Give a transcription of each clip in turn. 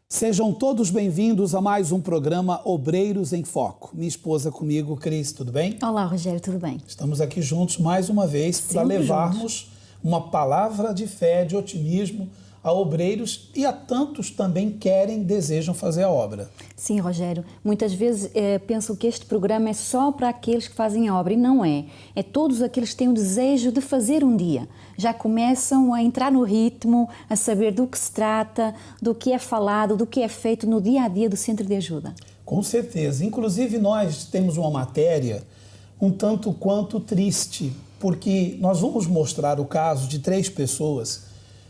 Sejam todos bem-vindos a mais um programa Obreiros em Foco. Minha esposa comigo, Cris, tudo bem? Olá, Rogério, tudo bem? Estamos aqui juntos mais uma vez para levarmos uma palavra de fé, de otimismo a obreiros e a tantos também querem, desejam fazer a obra. Sim, Rogério. Muitas vezes penso que este programa é só para aqueles que fazem a obra e não é. É todos aqueles que têm o desejo de fazer um dia. Já começam a entrar no ritmo, a saber do que se trata, do que é falado, do que é feito no dia a dia do Centro de Ajuda. Com certeza. Inclusive nós temos uma matéria um tanto quanto triste, porque nós vamos mostrar o caso de 3 pessoas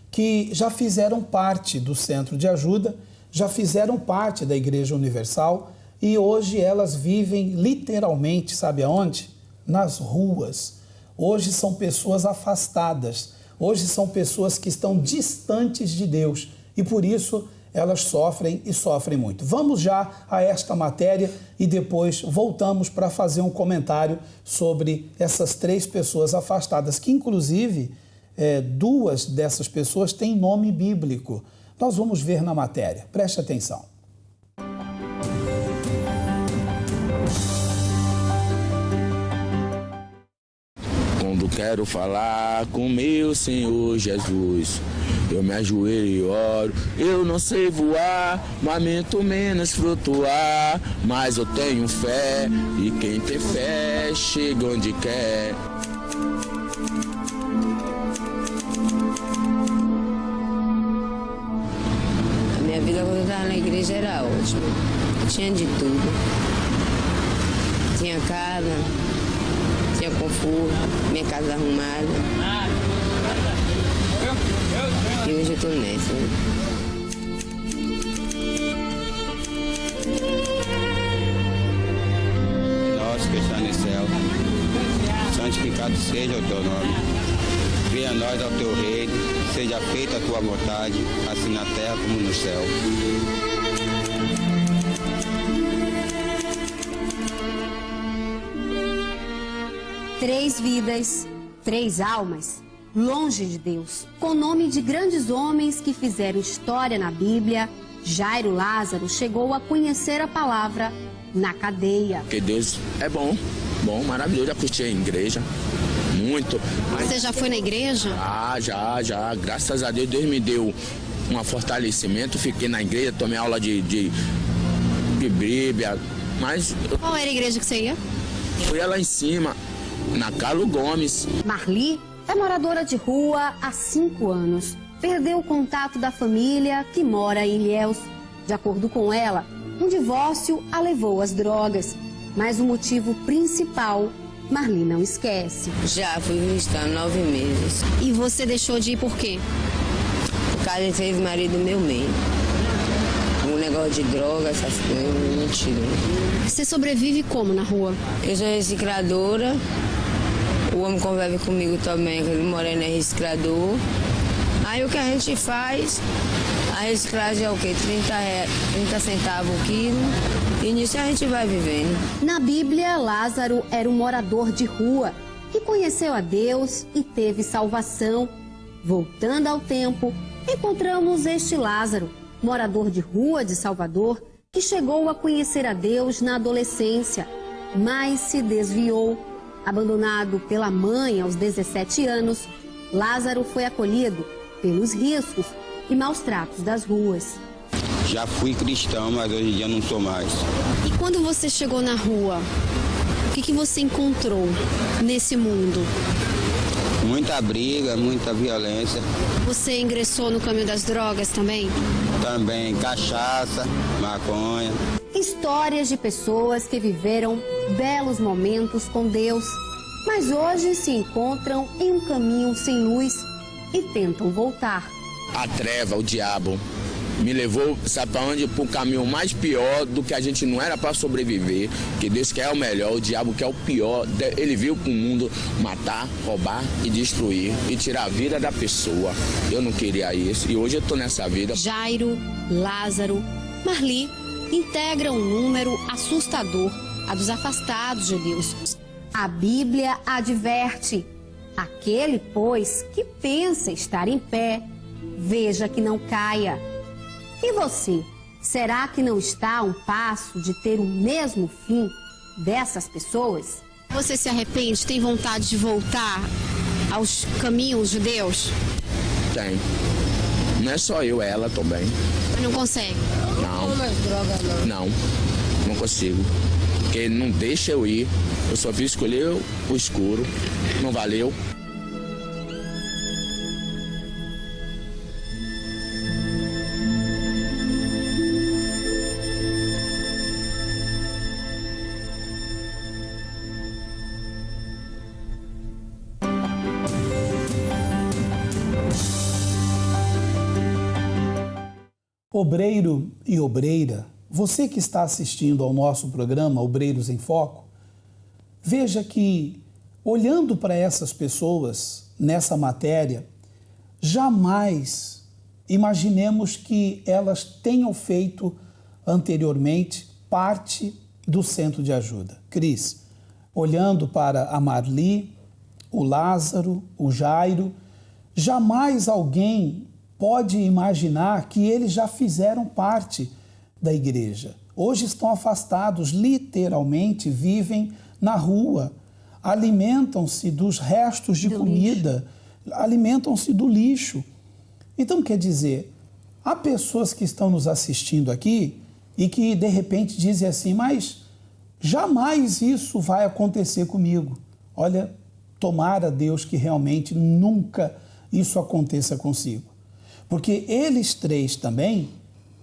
que já fizeram parte do Centro de Ajuda, já fizeram parte da Igreja Universal e hoje elas vivem literalmente, sabe aonde? Nas ruas. Hoje são pessoas afastadas, hoje são pessoas que estão distantes de Deus e por isso elas sofrem e sofrem muito. Vamos já a esta matéria e depois voltamos para fazer um comentário sobre essas 3 pessoas afastadas, que inclusive 2 dessas pessoas têm nome bíblico. Nós vamos ver na matéria. Preste atenção. Quando quero falar com meu Senhor Jesus, eu me ajoelho e oro. Eu não sei voar, mas muito menos flutuar, mas eu tenho fé e quem tem fé chega onde quer. Minha vida quando eu estava na igreja era ótima. Tinha de tudo. Tinha casa, tinha conforto, minha casa arrumada. E hoje eu estou nessa. Nosso que está no céu, santificado seja o teu nome. Venha a nós ao teu reino, seja feita a tua vontade, assim na terra como no céu. Três vidas, 3 almas, longe de Deus. Com o nome de grandes homens que fizeram história na Bíblia, Jairo Lázaro chegou a conhecer a palavra na cadeia. Porque Deus é bom, maravilhoso. Já curti a igreja. Muito. Você já foi na igreja? Já. Graças a Deus, Deus me deu um fortalecimento. Fiquei na igreja, tomei aula de Bíblia. Mas Qual era a igreja que você ia? fui lá em cima, na Carlos Gomes. Marli é moradora de rua há 5 anos. Perdeu o contato da família que mora em Ilhéus. De acordo com ela, um divórcio a levou às drogas. Mas o motivo principal, Marli não esquece. Já fui visitar 9 meses. E você deixou de ir por quê? Por causa de ser marido meu meio. Um negócio de droga, essas coisas, mentira. Você sobrevive como na rua? Eu sou recicladora. O homem convive comigo também, que ele mora na reciclador. Aí o que a gente faz, a reciclagem é o quê? 30 centavos o quilo. E nisso a gente vai vivendo. Na Bíblia, Lázaro era um morador de rua que conheceu a Deus e teve salvação. Voltando ao tempo, encontramos este Lázaro, morador de rua de Salvador, que chegou a conhecer a Deus na adolescência, mas se desviou. Abandonado pela mãe aos 17 anos, Lázaro foi acolhido pelos riscos e maus tratos das ruas. Já fui cristão, mas hoje em dia não sou mais. E quando você chegou na rua, o que você encontrou nesse mundo? Muita briga, muita violência. Você ingressou no caminho das drogas também? Também cachaça, maconha. Histórias de pessoas que viveram belos momentos com Deus, mas hoje se encontram em um caminho sem luz e tentam voltar. A treva, o diabo, me levou, sabe para onde? Para o caminho mais pior do que a gente não era para sobreviver, que Deus quer o melhor, o diabo quer o pior. Ele veio para o mundo matar, roubar e destruir e tirar a vida da pessoa. Eu não queria isso e hoje eu estou nessa vida. Jairo, Lázaro, Marli integram um número assustador, a dos afastados de Deus. A Bíblia adverte: aquele, pois, que pensa estar em pé, veja que não caia. E você, Será que não está a um passo de ter o mesmo fim dessas pessoas? Você se arrepende? Tem vontade de voltar aos caminhos de Deus? Tem. Não é só eu, é ela também. Mas não consegue? Não consigo. Porque não deixa eu ir. Eu só fiz escolher o escuro. Não valeu. Obreiro e obreira, você que está assistindo ao nosso programa Obreiros em Foco, veja que, olhando para essas pessoas nessa matéria, jamais imaginemos que elas tenham feito anteriormente parte do centro de ajuda. Cris, olhando para a Marli, o Lázaro, o Jairo, jamais alguém pode imaginar que eles já fizeram parte da igreja. Hoje estão afastados, literalmente vivem na rua, alimentam-se dos restos de comida, alimentam-se do lixo. Então, quer dizer, há pessoas que estão nos assistindo aqui e que, de repente, dizem assim, mas jamais isso vai acontecer comigo. Olha, tomara Deus que realmente nunca isso aconteça consigo. Porque eles três também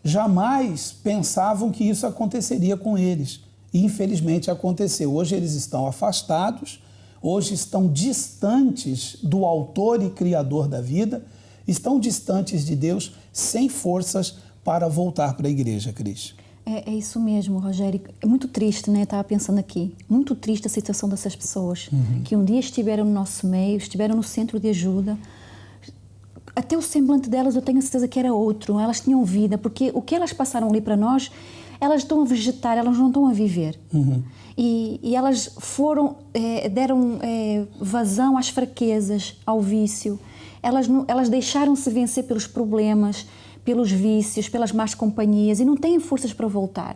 jamais pensavam que isso aconteceria com eles. E infelizmente aconteceu. Hoje eles estão afastados, hoje estão distantes do autor e criador da vida, estão distantes de Deus, sem forças para voltar para a igreja, Cris. É isso mesmo, Rogério. É muito triste, né? Estava pensando aqui. Muito triste a situação dessas pessoas que um dia estiveram no nosso meio, estiveram no centro de ajuda. Até o semblante delas eu tenho certeza que era outro, elas tinham vida, porque o que elas passaram ali para nós, elas estão a vegetar, elas não estão a viver. E elas deram vazão às fraquezas, ao vício, elas deixaram-se vencer pelos problemas, pelos vícios, pelas más companhias e não têm forças para voltar.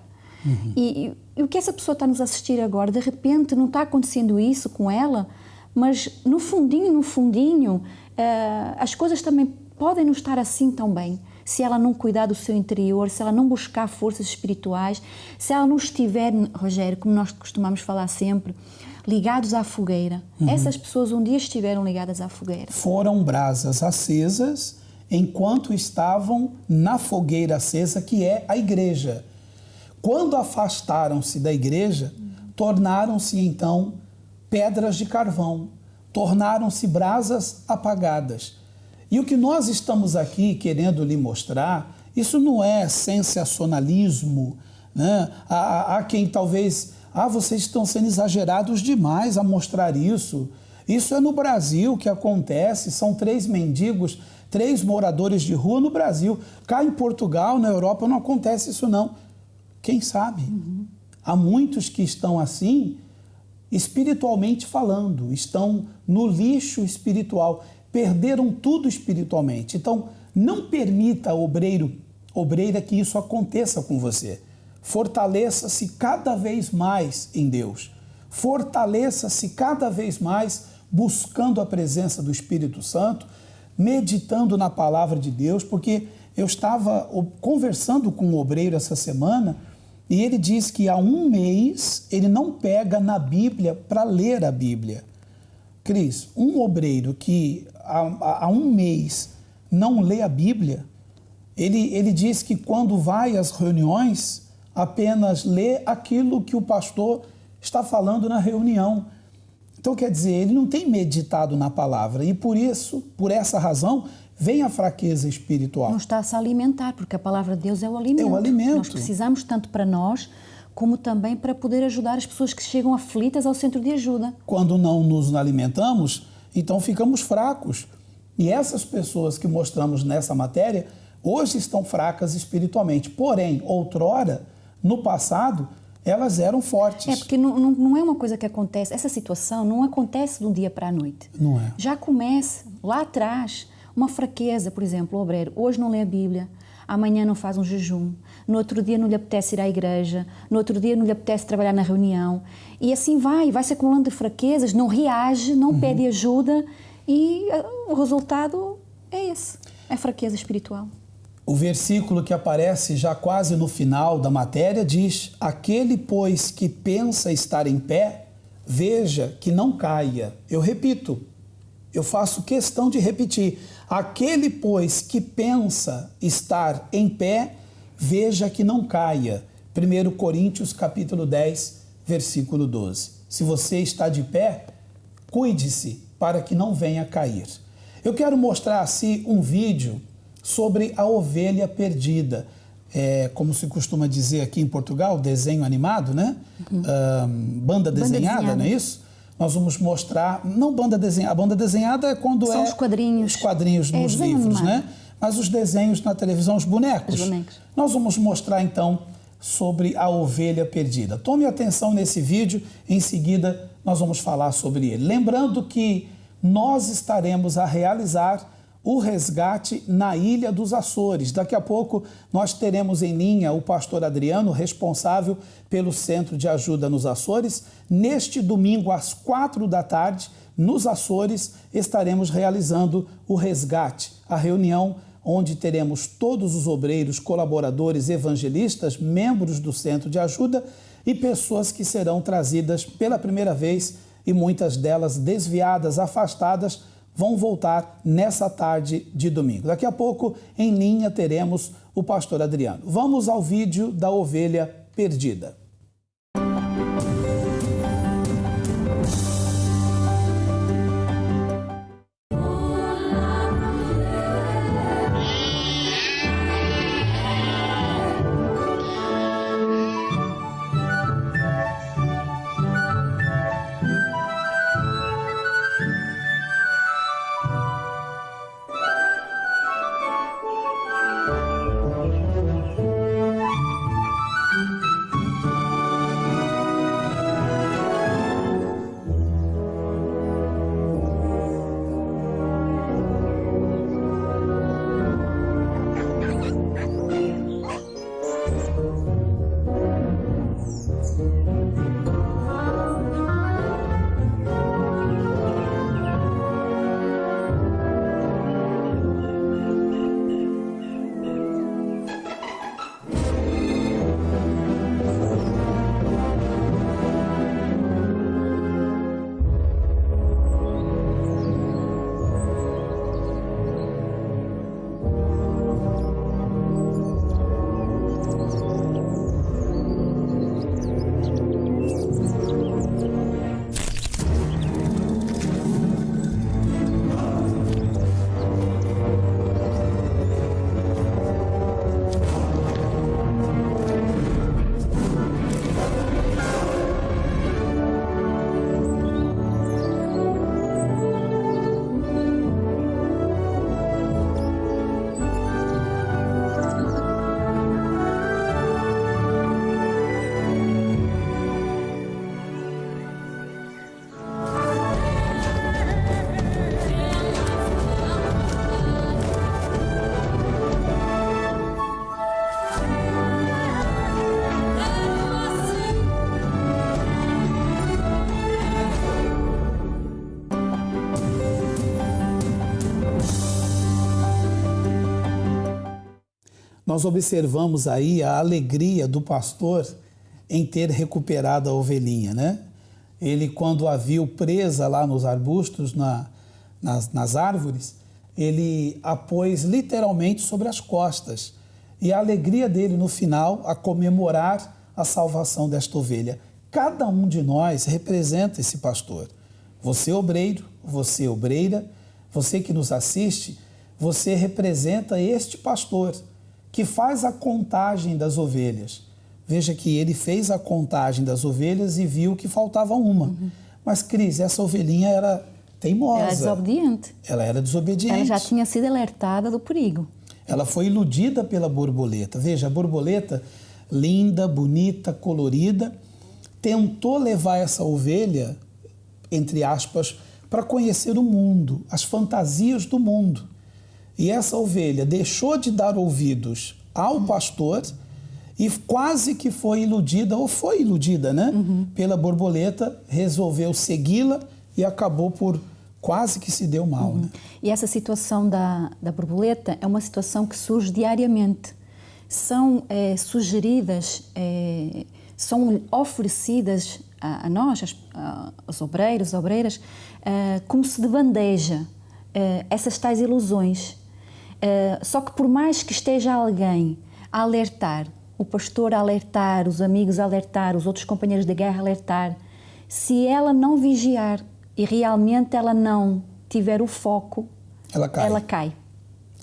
E o que essa pessoa está a nos assistir agora, de repente não está acontecendo isso com ela, mas no fundinho, as coisas também podem não estar assim tão bem. Se ela não cuidar do seu interior, se ela não buscar forças espirituais, se ela não estiver, Rogério, como nós costumamos falar sempre, ligados à fogueira. Essas pessoas um dia estiveram ligadas à fogueira. Foram brasas acesas enquanto estavam na fogueira acesa, que é a igreja. Quando afastaram-se da igreja, tornaram-se então pedras de carvão, tornaram-se brasas apagadas. E o que nós estamos aqui querendo lhe mostrar, isso não é sensacionalismo, né? Há quem talvez, vocês estão sendo exagerados demais a mostrar isso. Isso é no Brasil que acontece, são 3 mendigos, 3 moradores de rua no Brasil. Cá em Portugal, na Europa, não acontece isso não. Quem sabe? Há muitos que estão assim, espiritualmente falando, estão no lixo espiritual, perderam tudo espiritualmente. Então, não permita, obreira, que isso aconteça com você. Fortaleça-se cada vez mais em Deus. Fortaleça-se cada vez mais buscando a presença do Espírito Santo, meditando na palavra de Deus, porque eu estava conversando com um obreiro essa semana e ele diz que há 1 mês ele não pega na Bíblia para ler a Bíblia. Cris, um obreiro que há 1 mês não lê a Bíblia, ele diz que quando vai às reuniões apenas lê aquilo que o pastor está falando na reunião. Então, quer dizer, ele não tem meditado na palavra e por essa razão, vem a fraqueza espiritual. Não está a se alimentar, porque a palavra de Deus é o alimento. É o alimento. Nós precisamos tanto para nós, como também para poder ajudar as pessoas que chegam aflitas ao centro de ajuda. Quando não nos alimentamos, então ficamos fracos. E essas pessoas que mostramos nessa matéria, hoje estão fracas espiritualmente. Porém, outrora, no passado, elas eram fortes. Porque não é uma coisa que acontece, essa situação não acontece de um dia para a noite. Não é. Já começa lá atrás, uma fraqueza, por exemplo, o obreiro hoje não lê a Bíblia, amanhã não faz um jejum, no outro dia não lhe apetece ir à igreja, no outro dia não lhe apetece trabalhar na reunião. E assim vai-se acumulando de fraquezas, não reage, não pede ajuda e o resultado é esse, é fraqueza espiritual. O versículo que aparece já quase no final da matéria diz: aquele, pois, que pensa estar em pé, veja que não caia. Eu repito, eu faço questão de repetir. Aquele, pois, que pensa estar em pé, veja que não caia. 1 Coríntios capítulo 10, versículo 12. Se você está de pé, cuide-se para que não venha cair. Eu quero mostrar assim um vídeo sobre a ovelha perdida. Como se costuma dizer aqui em Portugal, desenho animado, né? Banda desenhada, não é isso? Nós vamos mostrar, não banda desenhada, a banda desenhada é quando são os quadrinhos. Os quadrinhos nos livros, né? Mas os desenhos na televisão, os bonecos. Os bonecos. Nós vamos mostrar então sobre a ovelha perdida. Tome atenção nesse vídeo, em seguida nós vamos falar sobre ele. Lembrando que nós estaremos a realizar o resgate na Ilha dos Açores. Daqui a pouco nós teremos em linha o pastor Adriano, responsável pelo Centro de Ajuda nos Açores. Neste domingo, às 16h, nos Açores, estaremos realizando o resgate, a reunião onde teremos todos os obreiros, colaboradores, evangelistas, membros do Centro de Ajuda e pessoas que serão trazidas pela primeira vez e muitas delas desviadas, afastadas, vão voltar nessa tarde de domingo. Daqui a pouco, em linha, teremos o pastor Adriano. Vamos ao vídeo da ovelha perdida. Nós observamos aí a alegria do pastor em ter recuperado a ovelhinha, né? Ele, quando a viu presa lá nos arbustos, nas árvores, ele a pôs literalmente sobre as costas. E a alegria dele no final, a comemorar a salvação desta ovelha. Cada um de nós representa esse pastor. Você, obreiro, você, obreira, você que nos assiste, você representa este pastor que faz a contagem das ovelhas. Veja que ele fez a contagem das ovelhas e viu que faltava uma. Mas, Cris, essa ovelhinha era teimosa. Era desobediente. Ela era desobediente. Ela já tinha sido alertada do perigo. Ela foi iludida pela borboleta. Veja, a borboleta, linda, bonita, colorida, tentou levar essa ovelha, entre aspas, para conhecer o mundo, as fantasias do mundo. E essa ovelha deixou de dar ouvidos ao pastor e quase que foi iludida, ou foi iludida, né? Pela borboleta, resolveu segui-la e acabou por quase que se deu mal. Né? E essa situação da borboleta é uma situação que surge diariamente. São sugeridas, são oferecidas a nós, aos obreiros, obreiras, como se de bandeja, essas tais ilusões. Só que por mais que esteja alguém a alertar, o pastor a alertar, os amigos a alertar, os outros companheiros de guerra a alertar, se ela não vigiar e realmente ela não tiver o foco, ela cai.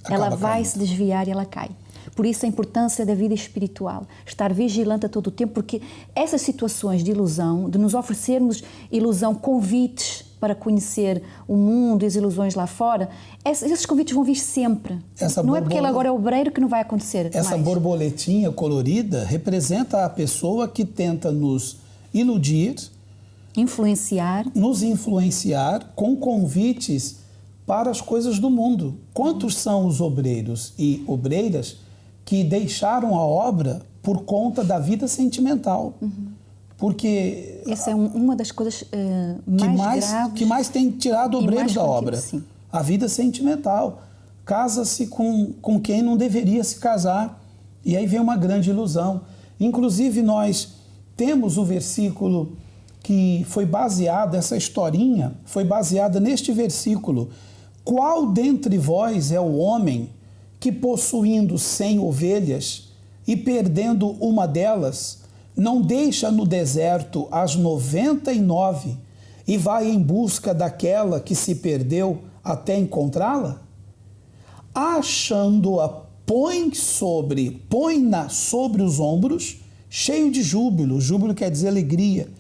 Ela vai se desviar e ela cai. Por isso a importância da vida espiritual, estar vigilante a todo o tempo, porque essas situações de ilusão, de nos oferecermos ilusão, convites para conhecer o mundo e as ilusões lá fora, esses convites vão vir sempre. Não é porque ele agora é obreiro que não vai acontecer mais. Essa borboletinha colorida representa a pessoa que tenta nos iludir, nos influenciar com convites para as coisas do mundo. Quantos são os obreiros e obreiras que deixaram a obra por conta da vida sentimental? Porque essa é uma das coisas mais graves, que mais tem tirado obreiros da obra. Sim. A vida sentimental. Casa-se com quem não deveria se casar. E aí vem uma grande ilusão. Inclusive, nós temos o versículo que foi baseado, essa historinha foi baseada neste versículo. Qual dentre vós é o homem que, possuindo 100 ovelhas e perdendo uma delas, não deixa no deserto as 99 e vai em busca daquela que se perdeu até encontrá-la? Achando-a, põe-na sobre os ombros, cheio de júbilo. Júbilo quer dizer alegria.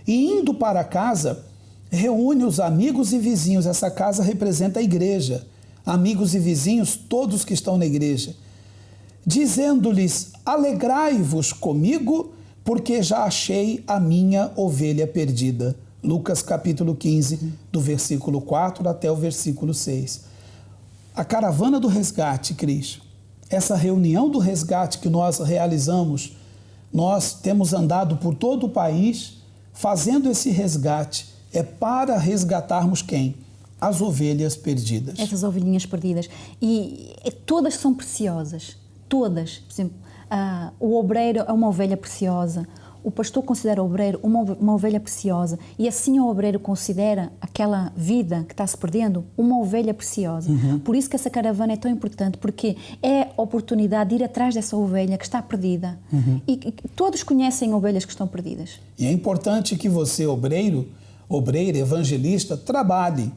E indo para casa, reúne os amigos e vizinhos. Essa casa representa a igreja. Amigos e vizinhos, todos que estão na igreja. Dizendo-lhes, alegrai-vos comigo, porque já achei a minha ovelha perdida. Lucas capítulo 15, do versículo 4 até o versículo 6. A caravana do resgate, Cris, essa reunião do resgate que nós realizamos, nós temos andado por todo o país fazendo esse resgate. É para resgatarmos quem? As ovelhas perdidas. Essas ovelhinhas perdidas. E todas são preciosas. Todas. Por exemplo, o obreiro é uma ovelha preciosa. O pastor considera o obreiro uma ovelha preciosa. E assim o obreiro considera aquela vida que está se perdendo uma ovelha preciosa. Por isso que essa caravana é tão importante, porque é a oportunidade de ir atrás dessa ovelha que está perdida. E todos conhecem ovelhas que estão perdidas. E é importante que você, obreira, evangelista, trabalhe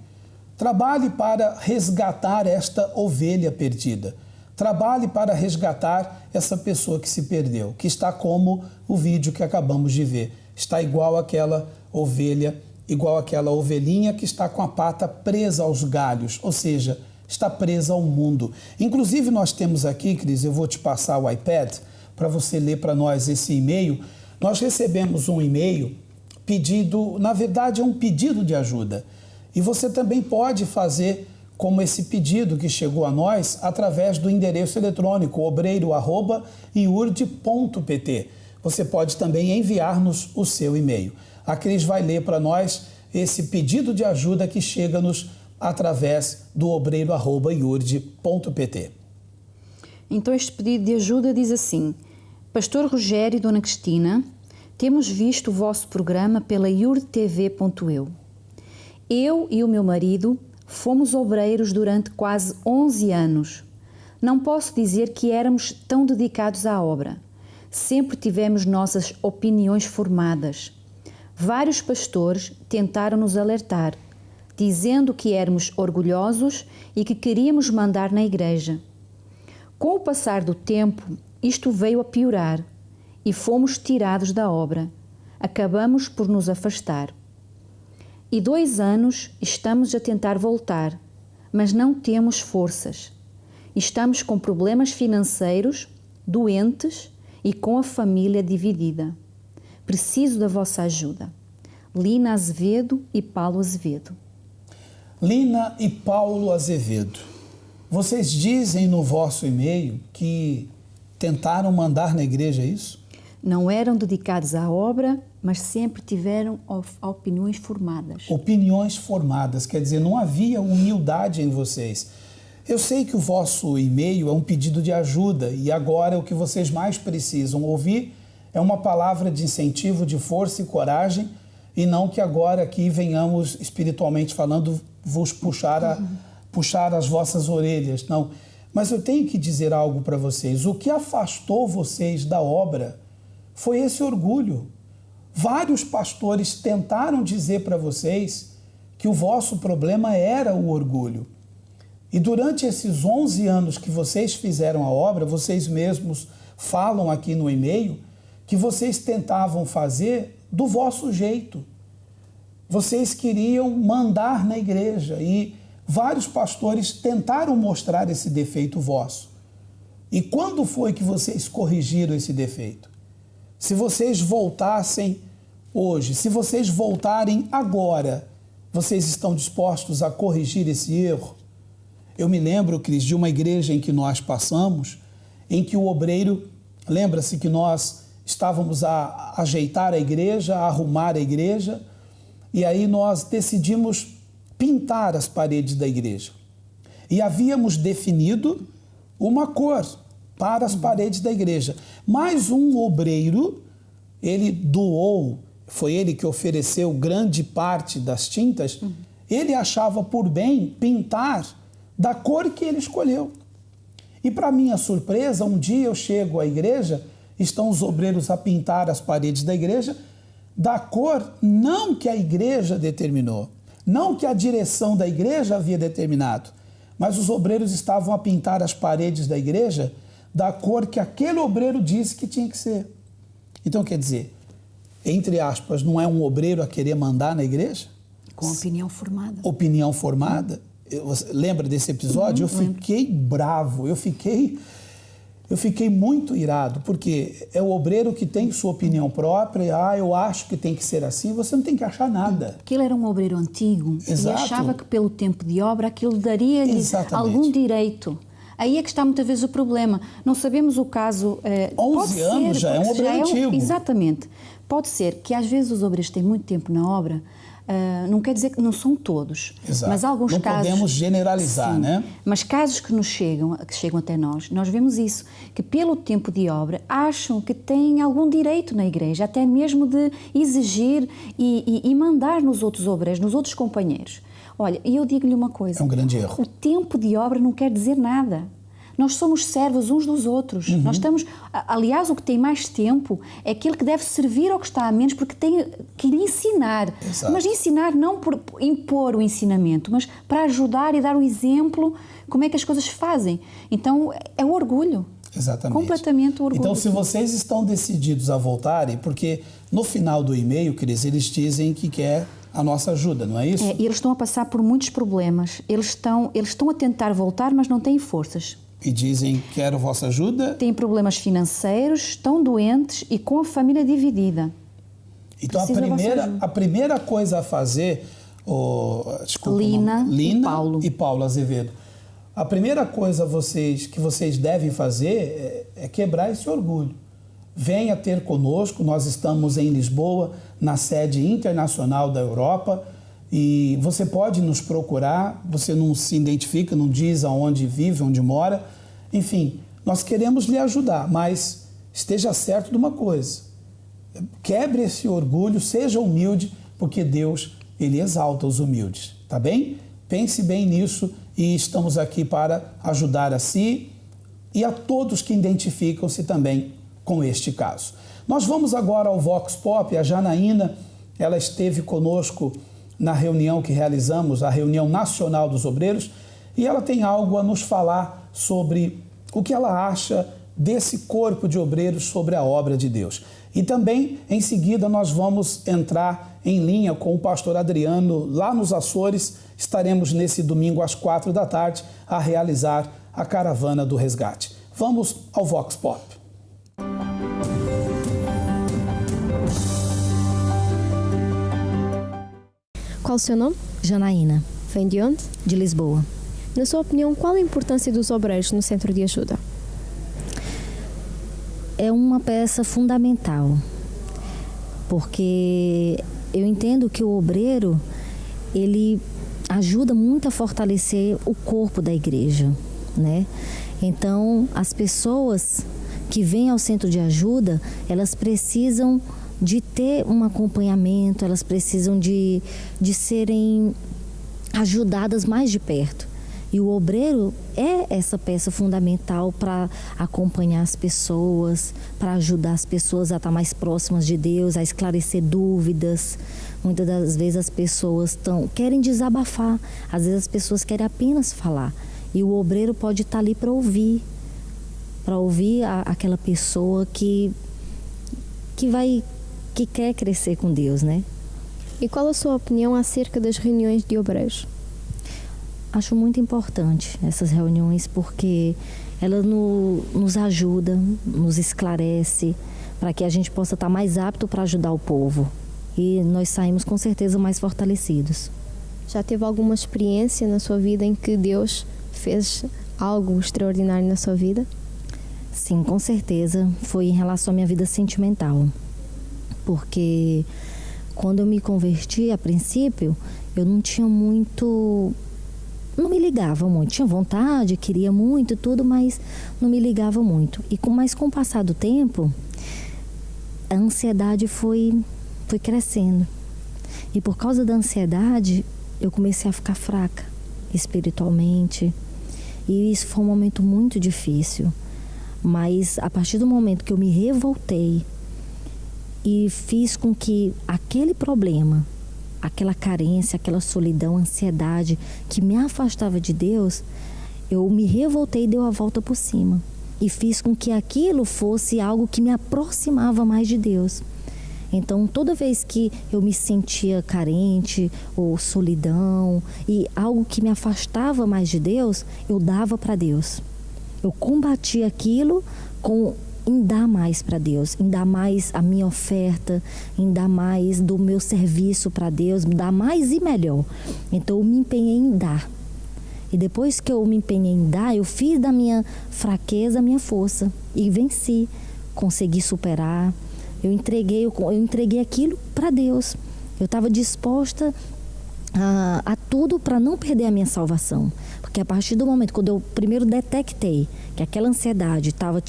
para resgatar esta ovelha perdida. Trabalhe para resgatar essa pessoa que se perdeu, que está como o vídeo que acabamos de ver. Está igual aquela ovelha, igual aquela ovelhinha que está com a pata presa aos galhos, ou seja, está presa ao mundo. Inclusive nós temos aqui, Cris, eu vou te passar o iPad para você ler para nós esse e-mail. Nós recebemos um e-mail pedido, na verdade é um pedido de ajuda. E você também pode fazer como esse pedido que chegou a nós através do endereço eletrônico obreiro@iurd.pt. Você pode também enviar-nos o seu e-mail. A Cris vai ler para nós esse pedido de ajuda que chega-nos através do obreiro@iurd.pt. Então este pedido de ajuda diz assim: Pastor Rogério e Dona Cristina, temos visto o vosso programa pela iurdtv.eu. Eu e o meu marido fomos obreiros durante quase 11 anos. Não posso dizer que éramos tão dedicados à obra. Sempre tivemos nossas opiniões formadas. Vários pastores tentaram nos alertar, dizendo que éramos orgulhosos e que queríamos mandar na igreja. Com o passar do tempo, isto veio a piorar e fomos tirados da obra. Acabamos por nos afastar. E 2 anos estamos a tentar voltar, mas não temos forças. Estamos com problemas financeiros, doentes e com a família dividida. Preciso da vossa ajuda. Lina Azevedo e Paulo Azevedo. Lina e Paulo Azevedo, vocês dizem no vosso e-mail que tentaram mandar na igreja, é isso? Não eram dedicados à obra, mas sempre tiveram opiniões formadas. Opiniões formadas, quer dizer, não havia humildade em vocês. Eu sei que o vosso e-mail é um pedido de ajuda e agora o que vocês mais precisam ouvir é uma palavra de incentivo, de força e coragem, e não que agora aqui venhamos, espiritualmente falando, vos puxar as vossas orelhas, não. Mas eu tenho que dizer algo para vocês. O que afastou vocês da obra foi esse orgulho. Vários pastores tentaram dizer para vocês que o vosso problema era o orgulho. E durante esses 11 anos que vocês fizeram a obra, vocês mesmos falam aqui no e-mail que vocês tentavam fazer do vosso jeito. Vocês queriam mandar na igreja e vários pastores tentaram mostrar esse defeito vosso. E quando foi que vocês corrigiram esse defeito? Se vocês voltassem hoje, se vocês voltarem agora, vocês estão dispostos a corrigir esse erro? Eu me lembro, Cris, de uma igreja em que nós passamos, em que o obreiro, lembra-se que nós estávamos a ajeitar a igreja, a arrumar a igreja, e aí nós decidimos pintar as paredes da igreja. E havíamos definido uma cor para as paredes da igreja. Mas um obreiro, ele doou, foi ele que ofereceu grande parte das tintas, ele achava por bem pintar da cor que ele escolheu. E para minha surpresa, um dia eu chego à igreja, estão os obreiros a pintar as paredes da igreja da cor não que a igreja determinou, não que a direção da igreja havia determinado, mas os obreiros estavam a pintar as paredes da igreja da cor que aquele obreiro disse que tinha que ser. Então, quer dizer, entre aspas, não é um obreiro a querer mandar na igreja? Com opinião formada. Opinião formada? Lembra desse episódio? Eu fiquei bravo, eu fiquei muito irado, porque é o obreiro que tem sua opinião própria, eu acho que tem que ser assim, você não tem que achar nada. Aquele era um obreiro antigo. Exato. E achava que pelo tempo de obra aquilo daria-lhe algum direito. Aí é que está muitas vezes o problema. Não sabemos o caso... 11 anos já é um obreiro antigo. Exatamente. Pode ser que às vezes os obreiros têm muito tempo na obra, não quer dizer que não são todos. Exato. Mas alguns não casos... Não podemos generalizar, sim, né? Mas casos que chegam até nós vemos isso, que pelo tempo de obra acham que têm algum direito na igreja, até mesmo de exigir e mandar nos outros obreiros, nos outros companheiros. Olha, e eu digo-lhe uma coisa. É um grande erro. O tempo de obra não quer dizer nada. Nós somos servos uns dos outros. Nós estamos... Aliás, o que tem mais tempo é aquele que deve servir ao que está a menos, porque tem que lhe ensinar. Exato. Mas ensinar não por impor o ensinamento, mas para ajudar e dar o exemplo como é que as coisas se fazem. Então, é o orgulho. Exatamente. Completamente o orgulho. Então, se vocês estão decididos a voltarem, porque no final do e-mail, Cris, eles dizem que quer a nossa ajuda, não é isso? E eles estão a passar por muitos problemas. Eles estão a tentar voltar, mas não têm forças. E dizem, quero vossa ajuda? Têm problemas financeiros, estão doentes e com a família dividida. Então, a primeira coisa a fazer... Lina e Paulo Azevedo. A primeira coisa que vocês devem fazer é quebrar esse orgulho. Venha ter conosco, nós estamos em Lisboa, na sede internacional da Europa, e você pode nos procurar, você não se identifica, não diz aonde vive, onde mora, enfim, nós queremos lhe ajudar, mas esteja certo de uma coisa, quebre esse orgulho, seja humilde, porque Deus, Ele exalta os humildes, tá bem? Pense bem nisso e estamos aqui para ajudar a si e a todos que identificam-se também com este caso. Nós vamos agora ao Vox Pop. A Janaína, ela esteve conosco na reunião que realizamos, a reunião nacional dos obreiros, e ela tem algo a nos falar sobre o que ela acha desse corpo de obreiros sobre a obra de Deus. E também, em seguida, nós vamos entrar em linha com o pastor Adriano, lá nos Açores. Estaremos nesse domingo às 4 da tarde a realizar a Caravana do Resgate. Vamos ao Vox Pop. Qual o seu nome? Janaína. Vem de onde? De Lisboa. Na sua opinião, qual a importância dos obreiros no centro de ajuda? é uma peça fundamental, porque eu entendo que o obreiro, ele ajuda muito a fortalecer o corpo da igreja, né? Então, as pessoas que vêm ao centro de ajuda, elas precisam de ter um acompanhamento, elas precisam de serem ajudadas mais de perto. E o obreiro é essa peça fundamental para acompanhar as pessoas, para ajudar as pessoas a estar mais próximas de Deus, a esclarecer dúvidas. Muitas das vezes as pessoas querem desabafar, às vezes as pessoas querem apenas falar. E o obreiro pode estar ali para ouvir aquela pessoa que quer crescer com Deus, né? E qual a sua opinião acerca das reuniões de obreiros? Acho muito importante essas reuniões, porque ela nos ajuda, nos esclarece, para que a gente possa estar mais apto para ajudar o povo. E nós saímos com certeza mais fortalecidos. Já teve alguma experiência na sua vida em que Deus fez algo extraordinário na sua vida? Sim, com certeza. Foi em relação à minha vida sentimental. Porque quando eu me converti, a princípio, eu não me ligava muito. Tinha vontade, queria muito tudo, mas não me ligava muito. Mas com o passar do tempo, a ansiedade foi crescendo. E por causa da ansiedade, eu comecei a ficar fraca espiritualmente. E isso foi um momento muito difícil. Mas a partir do momento que eu me revoltei e fiz com que aquele problema, aquela carência, aquela solidão, ansiedade que me afastava de Deus, eu me revoltei e dei a volta por cima. E fiz com que aquilo fosse algo que me aproximava mais de Deus. Então, toda vez que eu me sentia carente ou solidão e algo que me afastava mais de Deus, eu dava para Deus. Eu combati aquilo em dar mais para Deus, em dar mais a minha oferta, em dar mais do meu serviço para Deus, dar mais e melhor. Então, eu me empenhei em dar. E depois que eu me empenhei em dar, eu fiz da minha fraqueza a minha força e venci, consegui superar. Eu entreguei aquilo para Deus. Eu estava disposta a tudo para não perder a minha salvação. Porque a partir do momento quando eu primeiro detectei que aquela ansiedade estava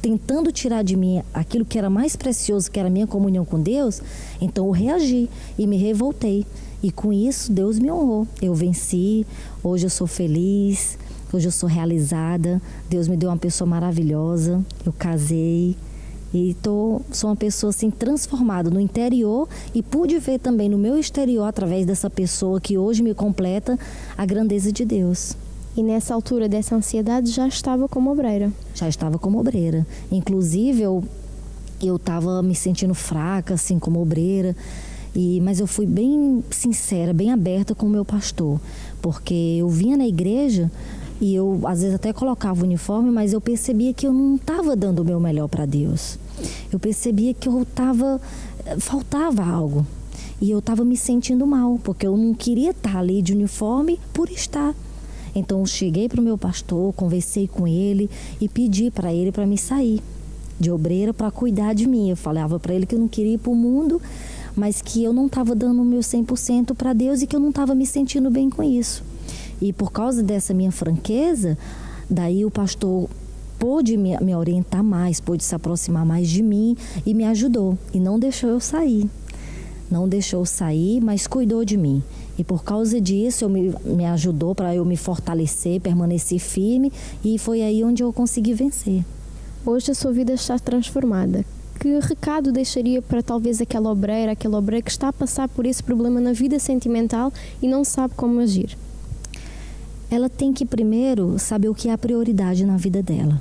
tentando tirar de mim aquilo que era mais precioso, que era a minha comunhão com Deus, então eu reagi e me revoltei. E com isso Deus me honrou. Eu venci, hoje eu sou feliz, hoje eu sou realizada. Deus me deu uma pessoa maravilhosa, eu casei. E sou uma pessoa assim transformada no interior e pude ver também no meu exterior, através dessa pessoa que hoje me completa, a grandeza de Deus. E nessa altura dessa ansiedade já estava como obreira? Já estava como obreira. Inclusive eu estava me sentindo fraca assim como obreira, mas eu fui bem sincera, bem aberta com o meu pastor, porque eu vinha na igreja e eu, às vezes, até colocava o uniforme, mas eu percebia que eu não estava dando o meu melhor para Deus. Eu percebia que faltava algo. E eu estava me sentindo mal, porque eu não queria estar ali de uniforme por estar. Então, eu cheguei para o meu pastor, conversei com ele e pedi para ele para me sair de obreira para cuidar de mim. Eu falava para ele que eu não queria ir para o mundo, mas que eu não estava dando o meu 100% para Deus e que eu não estava me sentindo bem com isso. E por causa dessa minha franqueza, daí o pastor pôde me orientar mais, pôde se aproximar mais de mim e me ajudou. E não deixou eu sair. Não deixou eu sair, mas cuidou de mim. E por causa disso, me ajudou para eu me fortalecer, permanecer firme. E foi aí onde eu consegui vencer. Hoje a sua vida está transformada. Que recado deixaria para talvez aquela obreira que está a passar por esse problema na vida sentimental e não sabe como agir? Ela tem que primeiro saber o que é a prioridade na vida dela,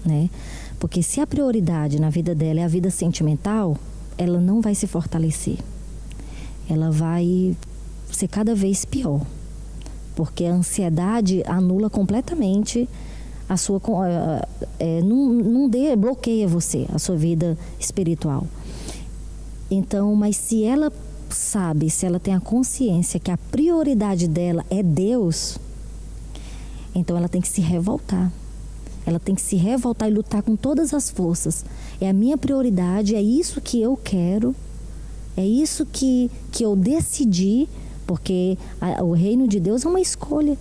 né? Porque se a prioridade na vida dela é a vida sentimental, ela não vai se fortalecer. Ela vai ser cada vez pior, porque a ansiedade anula completamente a sua, bloqueia você, a sua vida espiritual. Então, mas se ela sabe, se ela tem a consciência que a prioridade dela é Deus, então ela tem que se revoltar. Ela tem que se revoltar e lutar com todas as forças. É a minha prioridade, é isso que eu quero, é isso que eu decidi, porque o reino de Deus é uma escolha,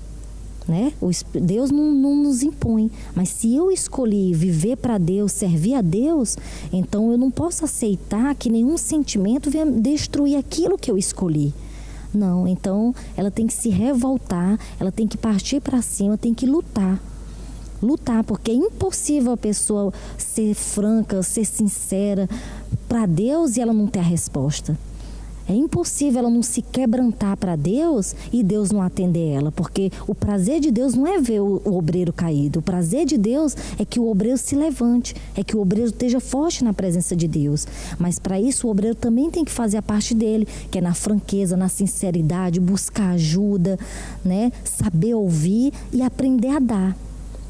né? Deus não nos impõe, mas se eu escolhi viver para Deus, servir a Deus, então eu não posso aceitar que nenhum sentimento venha destruir aquilo que eu escolhi. Não, então ela tem que se revoltar, ela tem que partir para cima, tem que lutar, porque é impossível a pessoa ser franca, ser sincera para Deus e ela não ter a resposta. É impossível ela não se quebrantar para Deus e Deus não atender ela, porque o prazer de Deus não é ver o obreiro caído, o prazer de Deus é que o obreiro se levante, é que o obreiro esteja forte na presença de Deus. Mas para isso o obreiro também tem que fazer a parte dele, que é na franqueza, na sinceridade, buscar ajuda, né? Saber ouvir e aprender a dar.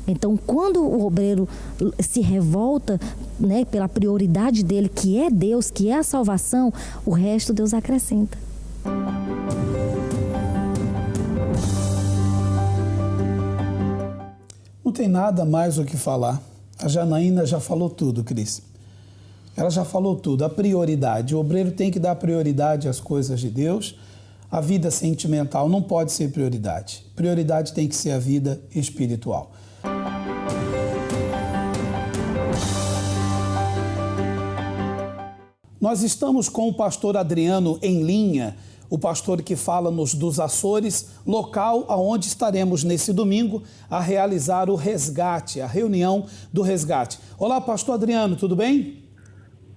Então, quando o obreiro se revolta, né, pela prioridade dele, que é Deus, que é a salvação, o resto Deus acrescenta. Não tem nada mais o que falar. A Janaína já falou tudo, Cris. Ela já falou tudo. A prioridade. O obreiro tem que dar prioridade às coisas de Deus. A vida sentimental não pode ser prioridade. Prioridade tem que ser a vida espiritual. Nós estamos com o pastor Adriano em linha, o pastor que fala-nos dos Açores, local aonde estaremos nesse domingo a realizar o resgate, a reunião do resgate. Olá, pastor Adriano, tudo bem?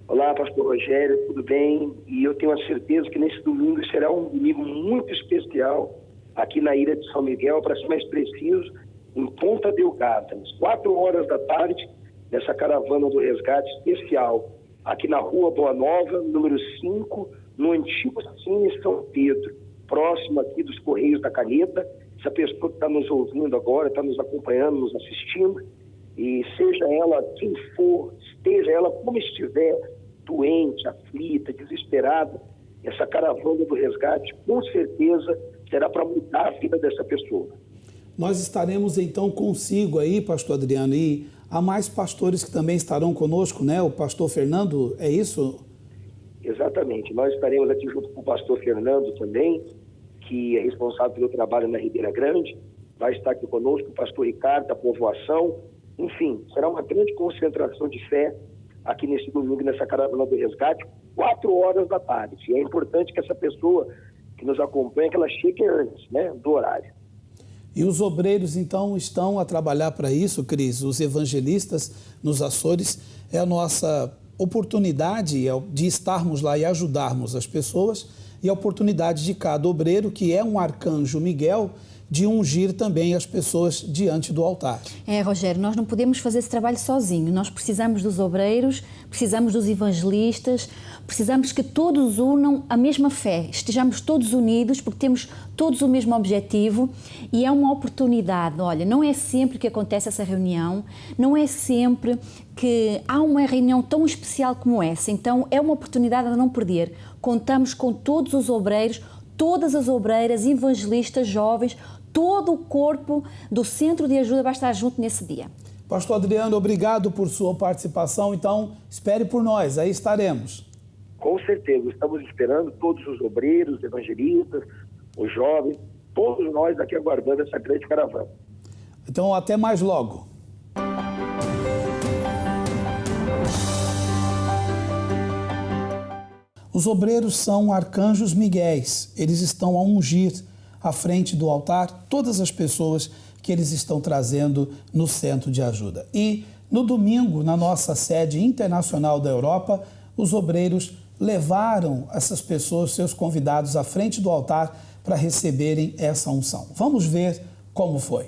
Olá, pastor Rogério, tudo bem? E eu tenho a certeza que nesse domingo será um domingo muito especial aqui na ilha de São Miguel, para ser mais preciso, em Ponta Delgada, às 4h da tarde, nessa caravana do resgate especial, aqui na Rua Boa Nova, número 5, no antigo Cine São Pedro, próximo aqui dos Correios da Caneta. Essa pessoa que está nos ouvindo agora, está nos acompanhando, nos assistindo, e seja ela quem for, esteja ela como estiver, doente, aflita, desesperada, essa caravana do resgate, com certeza, será para mudar a vida dessa pessoa. Nós estaremos então consigo aí, pastor Adriano, e há mais pastores que também estarão conosco, né? O pastor Fernando, é isso? Exatamente. Nós estaremos aqui junto com o pastor Fernando também, que é responsável pelo trabalho na Ribeira Grande. Vai estar aqui conosco o pastor Ricardo, da povoação. Enfim, será uma grande concentração de fé aqui nesse domingo, nessa caravana do resgate, 4h da tarde. E é importante que essa pessoa que nos acompanha, que ela chegue antes, né, do horário. E os obreiros, então, estão a trabalhar para isso, Cris. Os evangelistas nos Açores, é a nossa oportunidade de estarmos lá e ajudarmos as pessoas, e a oportunidade de cada obreiro, que é um arcanjo Miguel, de ungir também as pessoas diante do altar. Rogério, nós não podemos fazer esse trabalho sozinho. Nós precisamos dos obreiros, precisamos dos evangelistas, precisamos que todos unam a mesma fé, estejamos todos unidos, porque temos todos o mesmo objetivo, e é uma oportunidade. Olha, não é sempre que acontece essa reunião, não é sempre que há uma reunião tão especial como essa, então é uma oportunidade a não perder. Contamos com todos os obreiros, todas as obreiras, evangelistas, jovens, todo o corpo do Centro de Ajuda vai estar junto nesse dia. Pastor Adriano, obrigado por sua participação. Então, espere por nós, aí estaremos. Com certeza, estamos esperando todos os obreiros, evangelistas, os jovens, todos nós aqui aguardando essa grande caravana. Então, até mais logo. Os obreiros são arcanjos miguéis. Eles estão a ungir à frente do altar todas as pessoas que eles estão trazendo no centro de ajuda. E no domingo, na nossa sede internacional da Europa, os obreiros levaram essas pessoas, seus convidados, à frente do altar para receberem essa unção. Vamos ver como foi.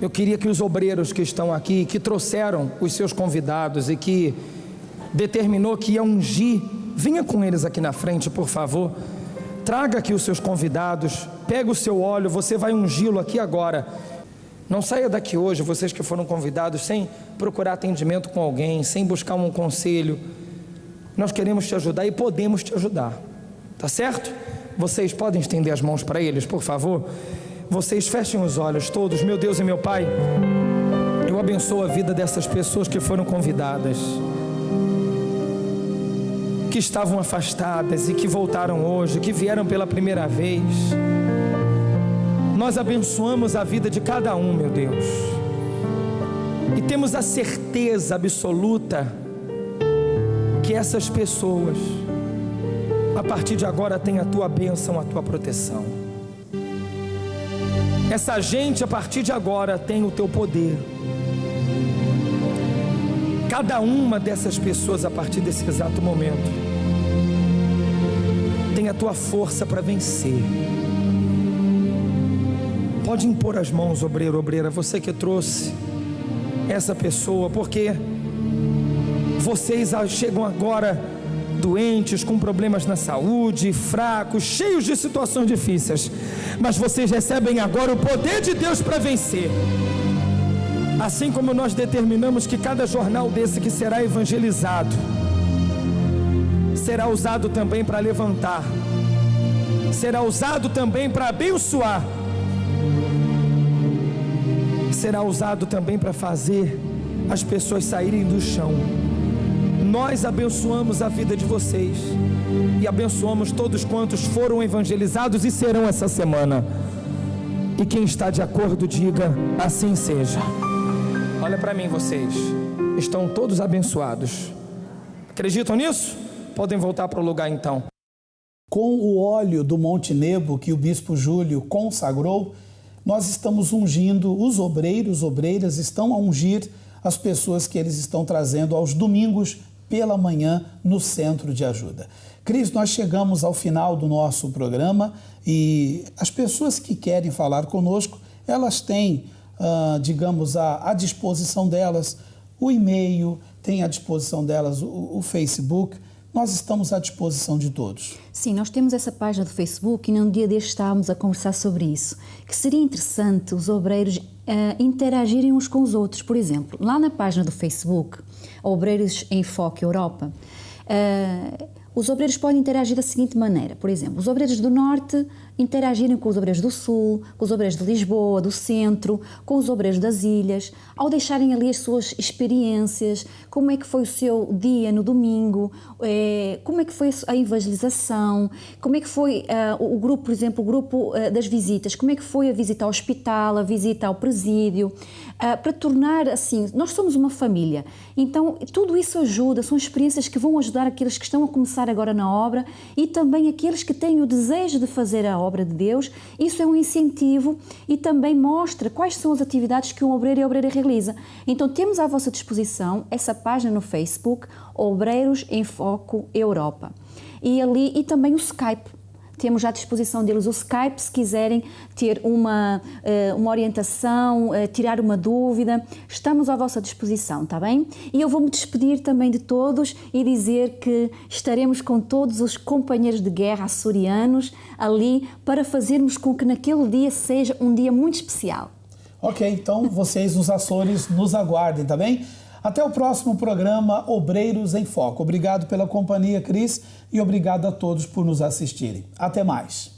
Eu queria que os obreiros que estão aqui, que trouxeram os seus convidados e que determinou que ia ungir, venha com eles aqui na frente, por favor. Traga aqui os seus convidados, pega o seu óleo, você vai ungí-lo aqui agora. Não saia daqui hoje, vocês que foram convidados, sem procurar atendimento com alguém, sem buscar um conselho. Nós queremos te ajudar e podemos te ajudar, tá certo? Vocês podem estender as mãos para eles, por favor? Vocês fechem os olhos todos. Meu Deus e meu Pai, eu Abençoa a vida dessas pessoas que foram convidadas, que estavam afastadas e que voltaram hoje, que vieram pela primeira vez. Nós abençoamos a vida de cada um, meu Deus, e temos a certeza absoluta que essas pessoas, a partir de agora, têm a tua bênção, a tua proteção. Essa gente, a partir de agora, tem o teu poder. Cada uma dessas pessoas, a partir desse exato momento, tem a tua força para vencer. Pode impor as mãos, obreiro, obreira, você que trouxe essa pessoa, porque vocês chegam agora doentes, com problemas na saúde, fracos, cheios de situações difíceis, mas vocês recebem agora o poder de Deus para vencer. Assim como nós determinamos que cada jornal desse que será evangelizado será usado também para levantar, será usado também para abençoar, será usado também para fazer as pessoas saírem do chão. Nós abençoamos a vida de vocês e abençoamos todos quantos foram evangelizados e serão essa semana. E quem está de acordo, diga: assim seja. Olha para mim, vocês estão todos abençoados. Acreditam nisso? Podem voltar para o lugar então. Com o óleo do Monte Nebo que o bispo Júlio consagrou, nós estamos ungindo os obreiros, obreiras estão a ungir as pessoas que eles estão trazendo aos domingos pela manhã no Centro de Ajuda. Cris, nós chegamos ao final do nosso programa e as pessoas que querem falar conosco, elas têm, digamos, à disposição delas o e-mail, tem à disposição delas o Facebook. Nós estamos à disposição de todos. Sim, nós temos essa página do Facebook e num dia deste estávamos a conversar sobre isso, que seria interessante os obreiros interagirem uns com os outros. Por exemplo, lá na página do Facebook, Obreiros em Foco Europa, os obreiros podem interagir da seguinte maneira. Por exemplo, os obreiros do Norte interagirem com os obreiros do Sul, com os obreiros de Lisboa, do Centro, com os obreiros das Ilhas, ao deixarem ali as suas experiências, como é que foi o seu dia no domingo, como é que foi a evangelização, como é que foi o grupo, por exemplo, o grupo das visitas, como é que foi a visita ao hospital, a visita ao presídio, para tornar assim, nós somos uma família, então tudo isso ajuda, são experiências que vão ajudar aqueles que estão a começar agora na obra e também aqueles que têm o desejo de fazer a obra de Deus. Isso é um incentivo e também mostra quais são as atividades que um obreiro e obreira realiza. Então temos à vossa disposição essa página no Facebook, Obreiros em Foco Europa, e também o Skype. Temos à disposição deles o Skype, se quiserem ter uma orientação, tirar uma dúvida, estamos à vossa disposição, está bem? E eu vou-me despedir também de todos e dizer que estaremos com todos os companheiros de guerra açorianos ali para fazermos com que naquele dia seja um dia muito especial. Ok, então vocês nos Açores nos aguardem, tá bem? Até o próximo programa Obreiros em Foco. Obrigado pela companhia, Cris, e obrigado a todos por nos assistirem. Até mais.